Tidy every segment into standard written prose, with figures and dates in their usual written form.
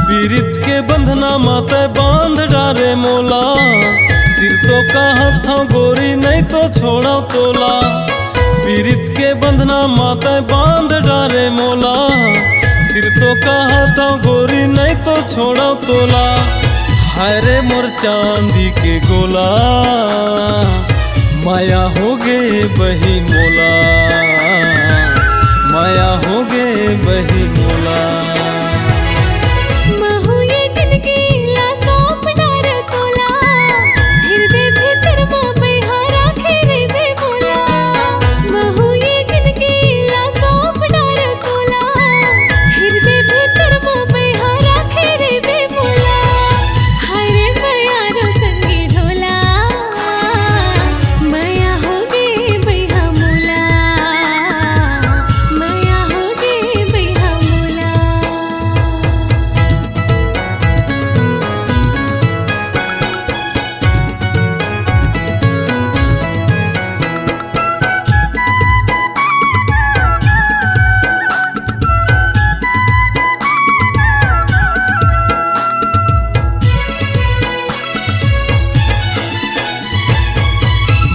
पीरित के बंधना माते बांध डारे मोला, सिर तो कहा था गोरी नहीं तो छोड़ा तोला। पीरित के बंधना माते बांध डारे मोला, सिर तो कहा था गोरी नहीं तो छोड़ा तोला। हाय रे मोर चांदी के गोला, माया हो गे बही मोला, माया हो गे बही मोला।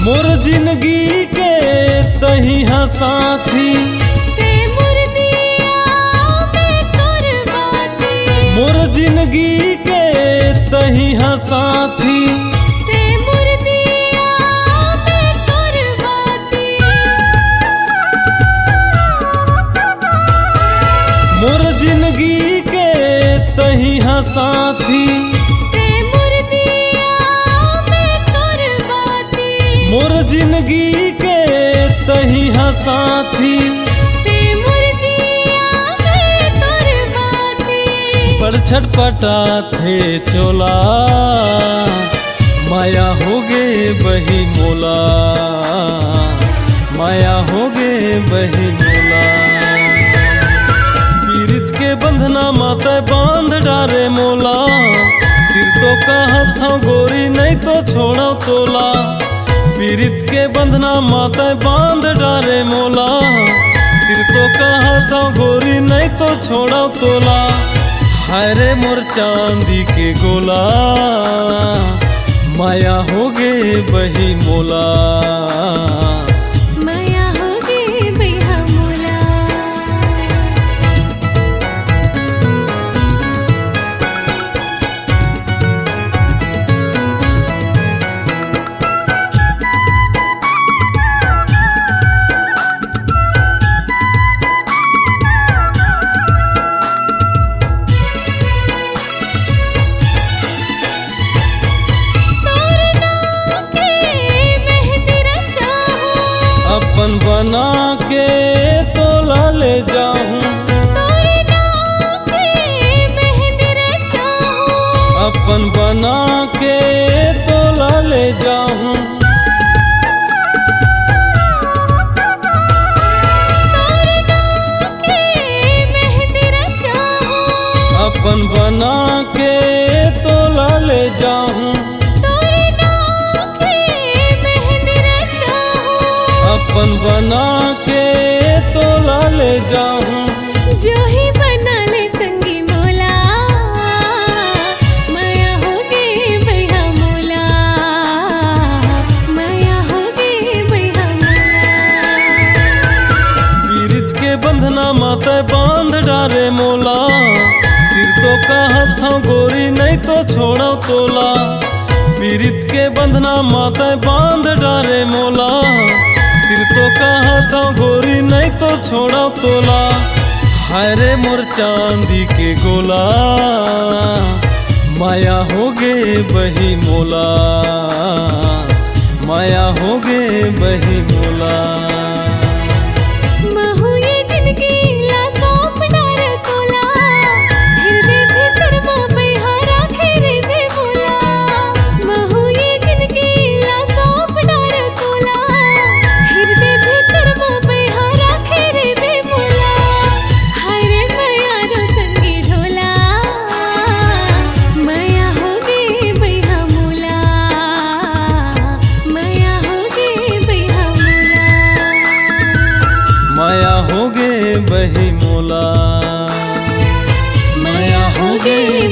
मोर जिंदगी के तही हाँ साथी, ते मोर दिया में तोर बाती। मोर जिंदगी के तही हाँ साथी, ते मोर दिया में तोर बाती। मोर जिंदगी के तही हाँ साथी, मोर जिंदगी के तही हाँ साथी। ते मोर जिया में तोर बाती। पर छटपटा थे चोला, माया हो गे बही मोला, माया हो गे बही मोला। पीरित के बंधना माते बांध डारे मोला, सिर तो कहा था गोरी नहीं तो छोड़ा तोला। पीरित के बंधना माते बांध डारे मोला, सिर तो कहा था गोरी नहीं तो छोड़ा तोला। हाय रे मोर चांदी के गोला, माया हो गे बही मोला, माया हो गे बही मोला। अपन बना के तोला ले जाऊं, तोरे नाम के मेहंदी रचाऊं। अपन बना के तोला ले जाऊं। तोरे नाम के मेहंदी रचाऊं। अपन बना के तोला ले जाऊं। अपन बना के तोला ले जाऊं। जो ही बना ले संगी मोला, माया हो गे बही मोला, माया हो गे बही मोला। पीरित के बंधना माते बांध डारे मोला, सिर तो कहा था गोरी नहीं तो छोड़ा तोला। पीरित के बंधना माते बांध डारे मोला, सिर तो कहा था गोरी नहीं तो छोड़ा तोला। हाय रे मोर चांदी के गोला, माया हो गे बही मोला, माया हो गे बही मोला। महू ये जिंदगी ला सौंप डार तोला, हृदय भीतर मां बहारा खेरे बे बोला। महू ये जिंदगी तोला। माया हो गई